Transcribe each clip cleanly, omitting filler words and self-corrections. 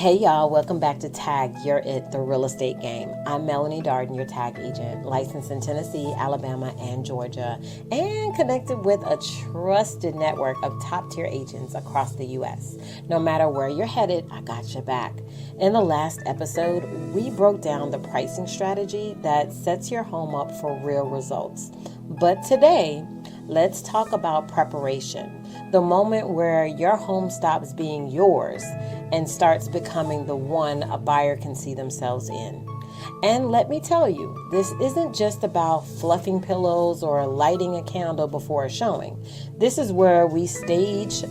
Hey y'all, welcome back to Tag You're It, the real estate game. I'm Melanie Darden, your tag agent, licensed in Tennessee, Alabama, and Georgia, and connected with a trusted network of top tier agents across the U.S. No matter where you're headed, I got your back. In the last episode, we broke down the pricing strategy that sets your home up for real results. But today, let's talk about preparation. The moment where your home stops being yours and starts becoming the one a buyer can see themselves in. And let me tell you, this isn't just about fluffing pillows or lighting a candle before a showing. This is where we stage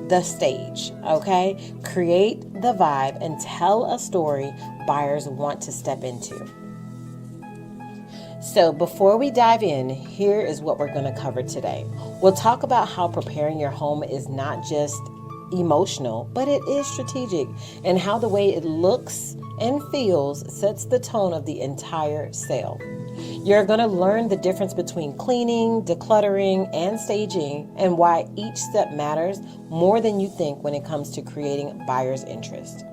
the stage, okay? Create the vibe and tell a story buyers want to step into. So before we dive in, here is what we're going to cover today. We'll talk about how preparing your home is not just emotional, but it is strategic, and how the way it looks and feels sets the tone of the entire sale. You're going to learn the difference between cleaning, decluttering, and staging, and why each step matters more than you think when it comes to creating buyer's interest.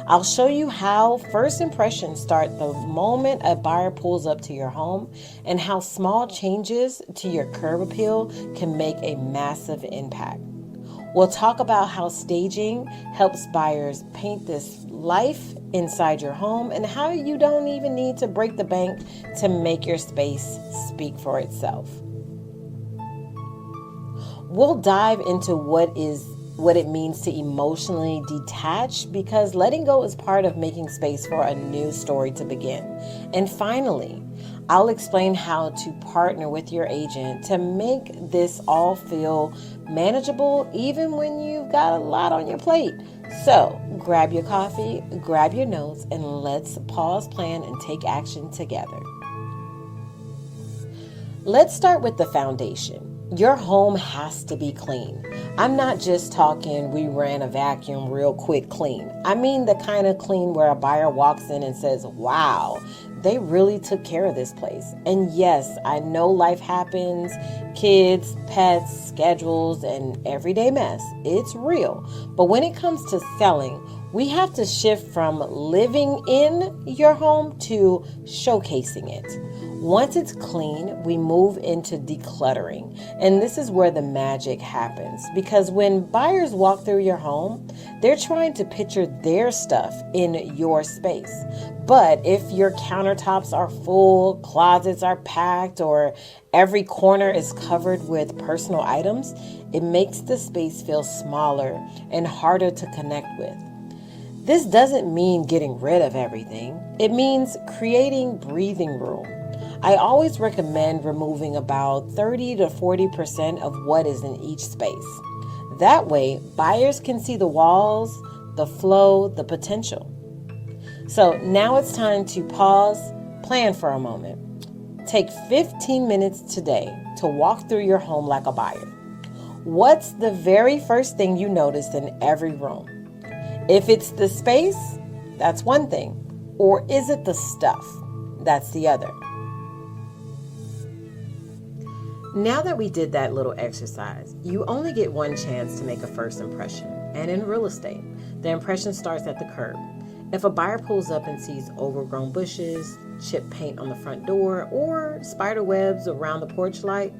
I'll show you how first impressions start the moment a buyer pulls up to your home, and how small changes to your curb appeal can make a massive impact. We'll talk about how staging helps buyers paint this life inside your home, and how you don't even need to break the bank to make your space speak for itself. We'll dive into what it means to emotionally detach, because letting go is part of making space for a new story to begin. And finally, I'll explain how to partner with your agent to make this all feel manageable, even when you've got a lot on your plate. So grab your coffee, grab your notes, and let's pause, plan, and take action together. Let's start with the foundation. Your home has to be clean. I'm not just talking we ran a vacuum real quick clean. I mean the kind of clean where a buyer walks in and says, wow, they really took care of this place. And yes, I know life happens, kids, pets, schedules, and everyday mess. It's real. But when it comes to selling, we have to shift from living in your home to showcasing it. Once it's clean, we move into decluttering. And this is where the magic happens. Because when buyers walk through your home, they're trying to picture their stuff in your space. But if your countertops are full, closets are packed, or every corner is covered with personal items, it makes the space feel smaller and harder to connect with. This doesn't mean getting rid of everything. It means creating breathing room. I always recommend removing about 30 to 40% of what is in each space. That way, buyers can see the walls, the flow, the potential. So now it's time to pause, plan for a moment. Take 15 minutes today to walk through your home like a buyer. What's the very first thing you notice in every room? If it's the space, that's one thing. Or is it the stuff? That's the other. Now that we did that little exercise, you only get one chance to make a first impression. And in real estate, the impression starts at the curb. If a buyer pulls up and sees overgrown bushes, chipped paint on the front door, or spider webs around the porch light,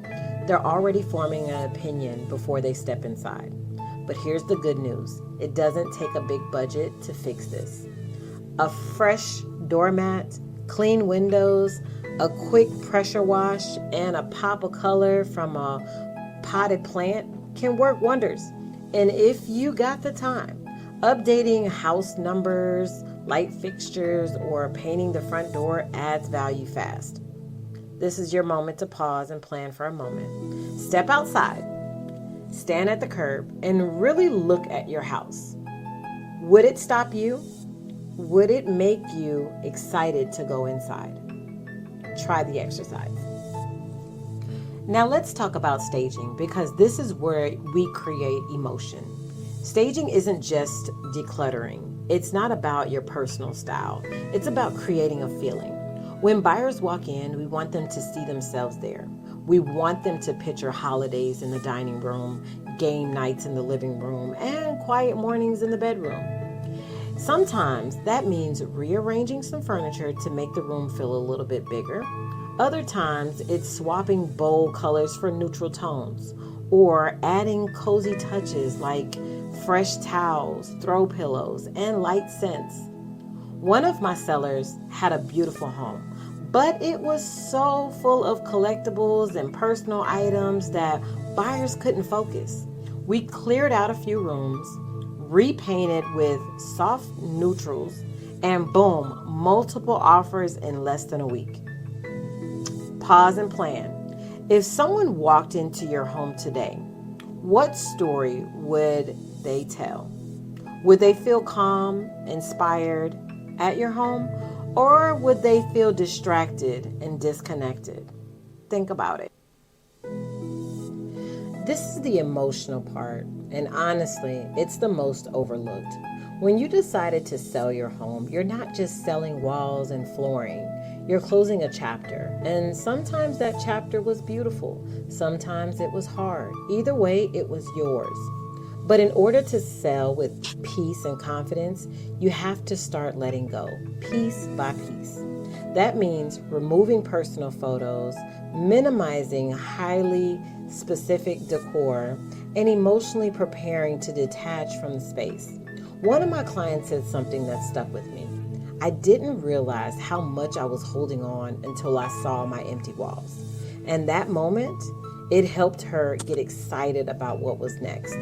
they're already forming an opinion before they step inside. But here's the good news. It doesn't take a big budget to fix this. A fresh doormat, clean windows, a quick pressure wash, and a pop of color from a potted plant can work wonders. And if you got the time, updating house numbers, light fixtures, or painting the front door adds value fast. This is your moment to pause and plan for a moment. Step outside, stand at the curb, and really look at your house. Would it stop you? Would it make you excited to go inside? Try the exercise. Now let's talk about staging, because this is where we create emotion. Staging isn't just decluttering. It's not about your personal style. It's about creating a feeling. When buyers walk in, we want them to see themselves there. We want them to picture holidays in the dining room, game nights in the living room, and quiet mornings in the bedroom. Sometimes that means rearranging some furniture to make the room feel a little bit bigger. Other times it's swapping bold colors for neutral tones or adding cozy touches like fresh towels, throw pillows, and light scents. One of my sellers had a beautiful home, but it was so full of collectibles and personal items that buyers couldn't focus. We cleared out a few rooms, repainted with soft neutrals, and boom, multiple offers in less than a week. Pause and plan. If someone walked into your home today, what story would they tell? Would they feel calm, inspired at your home, or would they feel distracted and disconnected? Think about it. This is the emotional part, and honestly, it's the most overlooked. When you decided to sell your home, you're not just selling walls and flooring. You're closing a chapter, and sometimes that chapter was beautiful. Sometimes it was hard. Either way, it was yours. But in order to sell with peace and confidence, you have to start letting go, piece by piece. That means removing personal photos, minimizing highly specific decor, and emotionally preparing to detach from the space. One of my clients said something that stuck with me. I didn't realize how much I was holding on until I saw my empty walls. And that moment, it helped her get excited about what was next.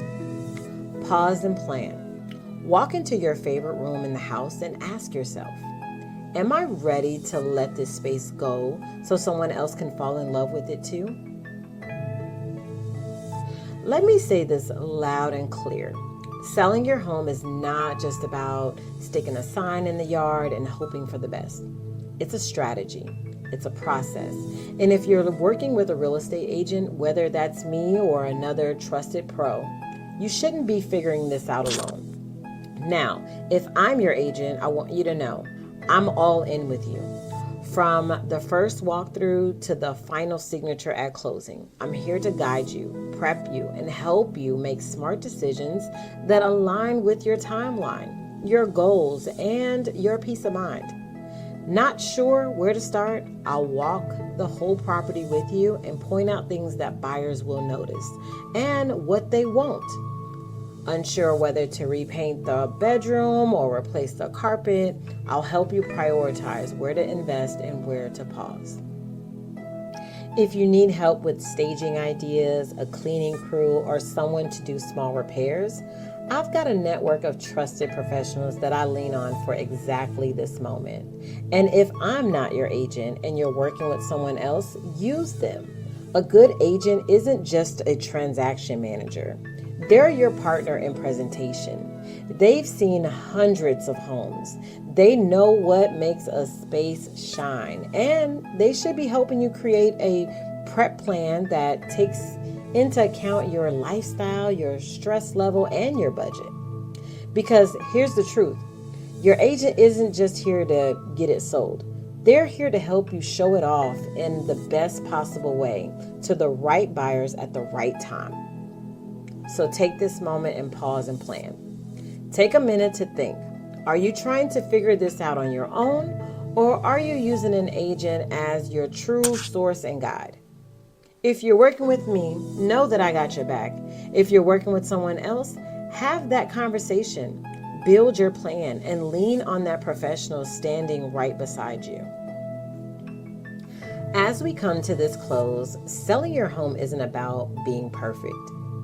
Pause and plan. Walk into your favorite room in the house and ask yourself, am I ready to let this space go so someone else can fall in love with it too? Let me say this loud and clear. Selling your home is not just about sticking a sign in the yard and hoping for the best. It's a strategy. It's a process. And if you're working with a real estate agent, whether that's me or another trusted pro, you shouldn't be figuring this out alone. Now, if I'm your agent, I want you to know I'm all in with you. From the first walkthrough to the final signature at closing, I'm here to guide you, prep you, and help you make smart decisions that align with your timeline, your goals, and your peace of mind. Not sure where to start? I'll walk the whole property with you and point out things that buyers will notice and what they won't. Unsure whether to repaint the bedroom or replace the carpet, I'll help you prioritize where to invest and where to pause. If you need help with staging ideas, a cleaning crew, or someone to do small repairs, I've got a network of trusted professionals that I lean on for exactly this moment. And if I'm not your agent and you're working with someone else, use them. A good agent isn't just a transaction manager. They're your partner in presentation. They've seen hundreds of homes. They know what makes a space shine, and they should be helping you create a prep plan that takes into account your lifestyle, your stress level, and your budget. Because here's the truth. Your agent isn't just here to get it sold. They're here to help you show it off in the best possible way to the right buyers at the right time. So take this moment and pause and plan. Take a minute to think. Are you trying to figure this out on your own, or are you using an agent as your true source and guide? If you're working with me, know that I got your back. If you're working with someone else, have that conversation. Build your plan and lean on that professional standing right beside you. As we come to this close, selling your home isn't about being perfect.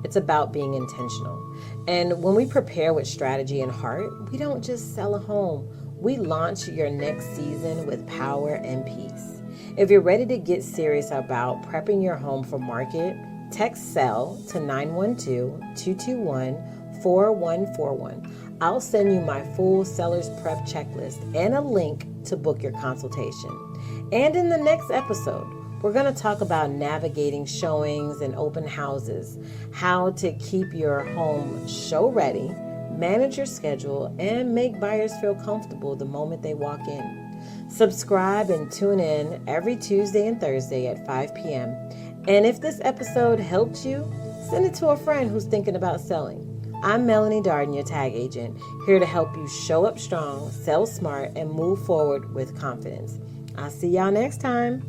It's about being intentional. And when we prepare with strategy and heart, we don't just sell a home. We launch your next season with power and peace. If you're ready to get serious about prepping your home for market, text SELL to 912-221-4141. I'll send you my full seller's prep checklist and a link to book your consultation. And in the next episode, we're going to talk about navigating showings and open houses, how to keep your home show ready, manage your schedule, and make buyers feel comfortable the moment they walk in. Subscribe and tune in every Tuesday and Thursday at 5 p.m. And if this episode helped you, send it to a friend who's thinking about selling. I'm Melanie Darden, your tag agent, here to help you show up strong, sell smart, and move forward with confidence. I'll see y'all next time.